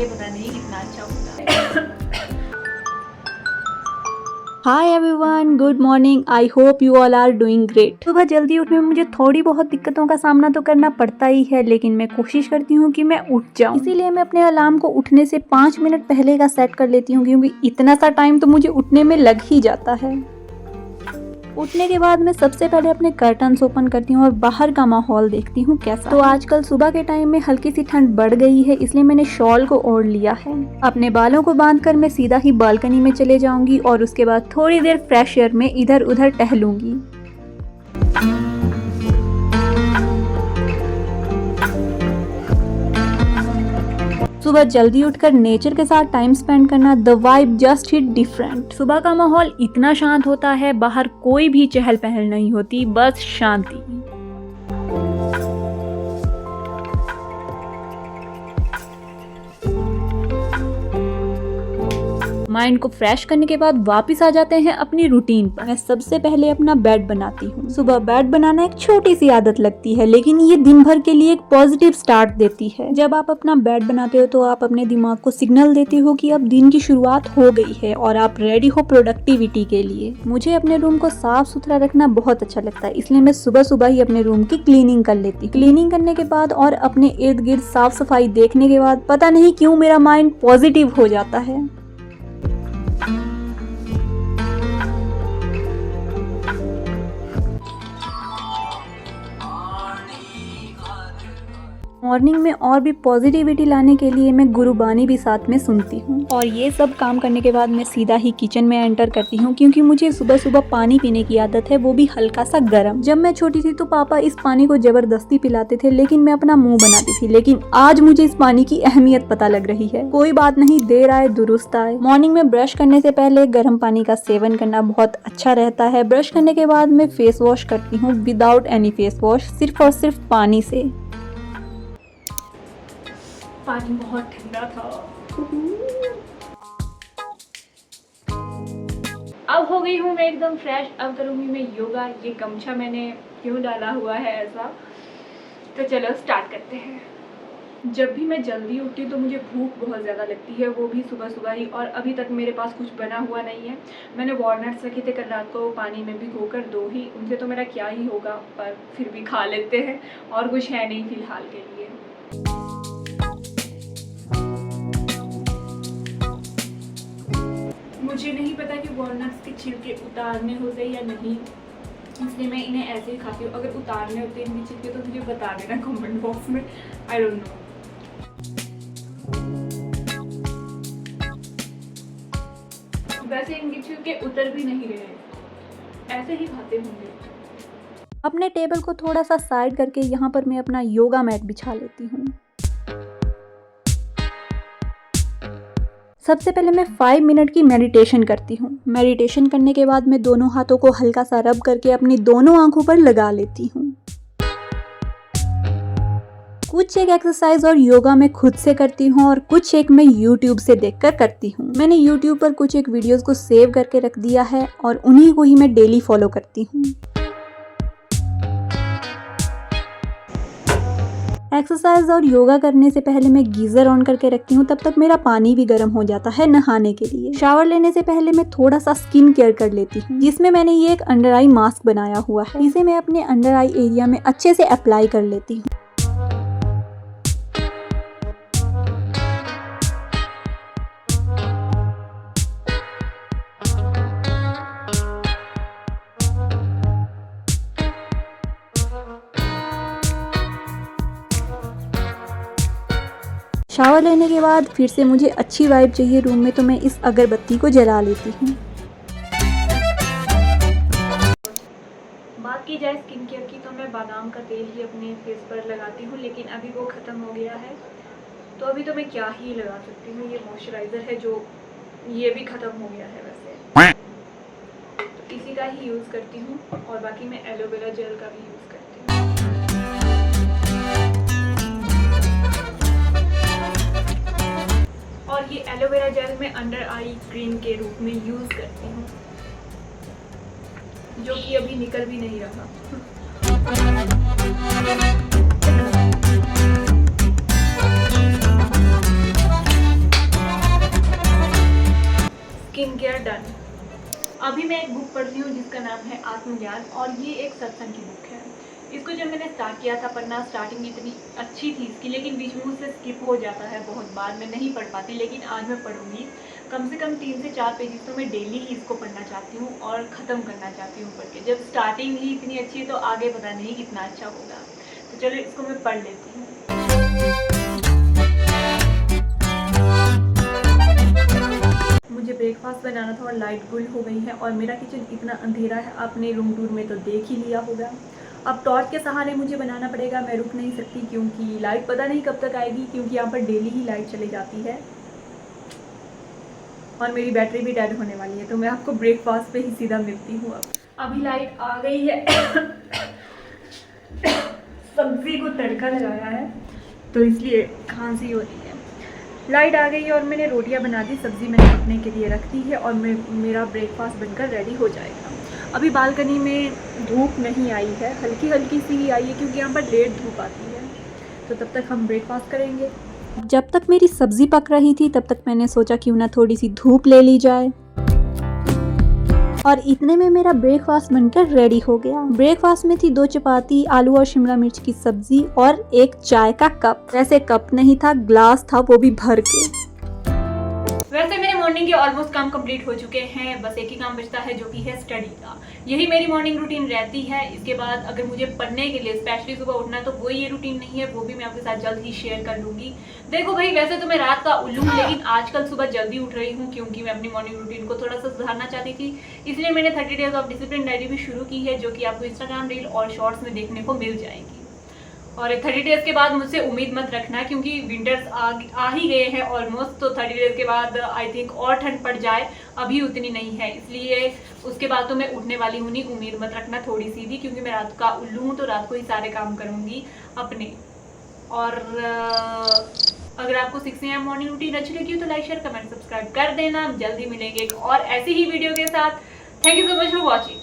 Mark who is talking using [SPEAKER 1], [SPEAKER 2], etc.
[SPEAKER 1] आगे पता नहीं कितना अच्छा होता है।
[SPEAKER 2] Hi everyone, good morning. I hope you all are doing great. सुबह जल्दी उठने में मुझे थोड़ी बहुत दिक्कतों का सामना तो करना पड़ता ही है, लेकिन मैं कोशिश करती हूँ कि मैं उठ जाऊँ। इसीलिए मैं अपने अलार्म को उठने से 5 मिनट पहले का सेट कर लेती हूँ, क्योंकि इतना सा टाइम तो मुझे उठने में लग ही जाता है। उठने के बाद मैं सबसे पहले अपने कर्टन्स ओपन करती हूँ और बाहर का माहौल देखती हूँ कैसा। तो आजकल सुबह के टाइम में हल्की सी ठंड बढ़ गई है, इसलिए मैंने शॉल को ओढ़ लिया है। अपने बालों को बांधकर मैं सीधा ही बालकनी में चले जाऊंगी और उसके बाद थोड़ी देर फ्रेश एयर में इधर उधर टहलूंगी। सुबह जल्दी उठकर नेचर के साथ टाइम स्पेंड करना, the vibe just hit different. सुबह का माहौल इतना शांत होता है, बाहर कोई भी चहल पहल नहीं होती, बस शांति। माइंड को फ्रेश करने के बाद वापस आ जाते हैं अपनी रूटीन पर। मैं सबसे पहले अपना बेड बनाती हूँ। सुबह बेड बनाना एक छोटी सी आदत लगती है, लेकिन ये दिन भर के लिए एक पॉजिटिव स्टार्ट देती है। जब आप अपना बेड बनाते हो तो आप अपने दिमाग को सिग्नल देते हो कि अब दिन की शुरुआत हो गई है और आप रेडी हो प्रोडक्टिविटी के लिए। मुझे अपने रूम को साफ सुथरा रखना बहुत अच्छा लगता है, इसलिए मैं सुबह सुबह ही अपने रूम की क्लीनिंग कर लेती हूँ। क्लीनिंग करने के बाद और अपने इर्द गिर्द साफ सफाई देखने के बाद पता नहीं क्यों मेरा माइंड पॉजिटिव हो जाता है। मॉर्निंग में और भी पॉजिटिविटी लाने के लिए मैं गुरुबानी भी साथ में सुनती हूँ। और ये सब काम करने के बाद मैं सीधा ही किचन में एंटर करती हूँ, क्योंकि मुझे सुबह सुबह पानी पीने की आदत है, वो भी हल्का सा गर्म। जब मैं छोटी थी तो पापा इस पानी को जबरदस्ती पिलाते थे, लेकिन मैं अपना मुंह बनाती थी। लेकिन आज मुझे इस पानी की अहमियत पता लग रही है। कोई बात नहीं, देर आए दुरुस्त आए। मॉर्निंग में ब्रश करने से पहले गर्म पानी का सेवन करना बहुत अच्छा रहता है। ब्रश करने के बाद मैं फेस वॉश करती हूँ विदाउट एनी फेस वॉश, सिर्फ और सिर्फ पानी से।
[SPEAKER 1] पानी बहुत ठंडा था। अब हो गई हूँ मैं एकदम फ्रेश। अब करूँगी मैं योगा। ये गमछा मैंने क्यों डाला हुआ है ऐसा, तो चलो स्टार्ट करते हैं। जब भी मैं जल्दी उठती हूँ तो मुझे भूख बहुत ज़्यादा लगती है, वो भी सुबह सुबह ही। और अभी तक मेरे पास कुछ बना हुआ नहीं है। मैंने वॉलनट्स रखे थे कल रात को पानी में भिगोकर, 2 ही। उनसे तो मेरा क्या ही होगा, पर फिर भी खा लेते हैं। और कुछ है नहीं फिलहाल के लिए। मुझे नहीं पता कि वॉलनट्स के छिलके उतारने होते या नहीं, इसलिए मैं इन्हें ऐसे ही खाती हूँ। अगर उतारने होते हैं इनके छिलके तो मुझे बता देना कमेंट बॉक्स में। I don't know. वैसे इनके छिलके उतर भी नहीं रहे, ऐसे ही खाते होंगे।
[SPEAKER 2] अपने टेबल को थोड़ा सा साइड करके यहाँ पर मैं अपना योगा मैट बिछा लेती हूँ। सबसे पहले मैं 5 मिनट की मेडिटेशन करती हूँ। मेडिटेशन करने के बाद मैं दोनों हाथों को हल्का सा रब करके अपनी दोनों आंखों पर लगा लेती हूँ। कुछ एक एक्सरसाइज और योगा मैं खुद से करती हूँ और कुछ एक मैं YouTube से देखकर करती हूँ। मैंने YouTube पर कुछ एक वीडियोस को सेव करके रख दिया है और उन्हीं को ही मैं डेली फॉलो करती हूँ। एक्सरसाइज और योगा करने से पहले मैं गीजर ऑन करके रखती हूँ, तब तक मेरा पानी भी गर्म हो जाता है नहाने के लिए। शावर लेने से पहले मैं थोड़ा सा स्किन केयर कर लेती हूँ, जिसमें मैंने ये एक अंडर आई मास्क बनाया हुआ है। इसे मैं अपने अंडर आई एरिया में अच्छे से अप्लाई कर लेती हूँ। शावर लेने के बाद फिर से मुझे अच्छी वाइब चाहिए रूम में, तो मैं इस अगरबत्ती को जला लेती हूँ।
[SPEAKER 1] बात की जाए स्किन केयर की तो मैं बादाम का तेल ही अपने फेस पर लगाती हूँ, लेकिन अभी वो ख़त्म हो गया है, तो अभी तो मैं क्या ही लगा सकती हूँ। ये मॉइस्चराइज़र है जो ये भी ख़त्म हो गया है वैसे, तो इसी का ही यूज़ करती हूँ। और बाकी मैं एलोवेरा जेल का भी यूज़ करती हूँ। और ये एलोवेरा जेल मैं अंडर आई क्रीम के रूप में यूज़ करती हूँ, जो कि अभी निकल भी नहीं रहा। Care done. अभी मैं एक बुक पढ़ रही हूँ जिसका नाम है आत्मज्ञान, और ये एक सत्संग की बुक है। इसको जब मैंने स्टार्ट किया था पढ़ना, स्टार्टिंग इतनी अच्छी थी इसकी, लेकिन बीच में मुझसे स्किप हो जाता है बहुत बार, मैं नहीं पढ़ पाती। लेकिन आज मैं पढ़ूंगी कम से कम 3 से 4 पेजेस तो मैं डेली ही इसको पढ़ना चाहती हूँ और ख़त्म करना चाहती हूँ पढ़ के। जब स्टार्टिंग ही इतनी अच्छी है तो आगे पता नहीं कितना अच्छा होगा। तो चलो इसको मैं पढ़ लेती हूँ। मुझे ब्रेकफास्ट बनाना था और लाइट गुल हो गई है और मेरा किचन इतना अंधेरा है, आपने रूम टूर में तो देख ही लिया होगा। अब टॉर्च के सहारे मुझे बनाना पड़ेगा, मैं रुक नहीं सकती क्योंकि लाइट पता नहीं कब तक आएगी, क्योंकि यहाँ पर डेली ही लाइट चली जाती है और मेरी बैटरी भी डेड होने वाली है। तो मैं आपको ब्रेकफास्ट पे ही सीधा मिलती हूँ। अभी लाइट आ गई है। सब्जी को तड़का लगाया है तो इसलिए खांसी हो रही है। लाइट आ गई है और मैंने रोटियां बना दी, सब्ज़ी मैंने पकने के लिए रख दी है और मेरा ब्रेकफास्ट बनकर रेडी हो जाएगा। अभी बालकनी में धूप नहीं आई है, हल्की हल्की सी ही आई है क्योंकि यहाँ पर लेट धूप आती है। तो तब तक हम ब्रेकफास्ट करेंगे।
[SPEAKER 2] जब तक मेरी सब्जी पक रही थी तब तक मैंने सोचा क्यों ना थोड़ी सी धूप ले ली जाए, और इतने में मेरा ब्रेकफास्ट बनकर रेडी हो गया। ब्रेकफास्ट में थी 2 चपाती, आलू और शिमला मिर्च की सब्जी और एक चाय का कप। वैसे कप नहीं था, ग्लास था, वो भी भर के।
[SPEAKER 1] वैसे मेरे मॉर्निंग के ऑलमोस्ट काम कंप्लीट हो चुके हैं, बस एक ही काम बचता है जो कि है स्टडी का। यही मेरी मॉर्निंग रूटीन रहती है। इसके बाद अगर मुझे पढ़ने के लिए स्पेशली सुबह उठना है तो वो ये रूटीन नहीं है, वो भी मैं आपके साथ जल्द ही शेयर कर लूंगी। देखो भाई, वैसे तो मैं रात का उल्लू हूँ, लेकिन आजकल सुबह जल्दी उठ रही हूँ क्योंकि मैं अपनी मॉर्निंग रूटीन को थोड़ा सा सुधारना चाहती थी। इसलिए मैंने 30 डेज ऑफ डिसिप्लिन डायरी भी शुरू की है, जो कि आपको इंस्टाग्राम रील और शॉर्ट्स में देखने को मिल जाएगी। और 30 डेज के बाद मुझसे उम्मीद मत रखना क्योंकि विंटर्स आ ही गए हैं ऑलमोस्ट। तो 30 डेज के बाद आई थिंक और ठंड पड़ जाए, अभी उतनी नहीं है, इसलिए उसके बाद तो मैं उठने वाली हूँ नहीं। उम्मीद मत रखना थोड़ी सी भी, क्योंकि मैं रात का उल्लू हूँ तो रात को ही सारे काम करूँगी अपने। और अगर आपको 6 AM मॉर्निंग रूटीन अच्छी लगी हो तो लाइक शेयर कमेंट सब्सक्राइब कर देना। जल्दी मिलेंगे एक और ऐसी ही वीडियो के साथ। Thank you so much for watching.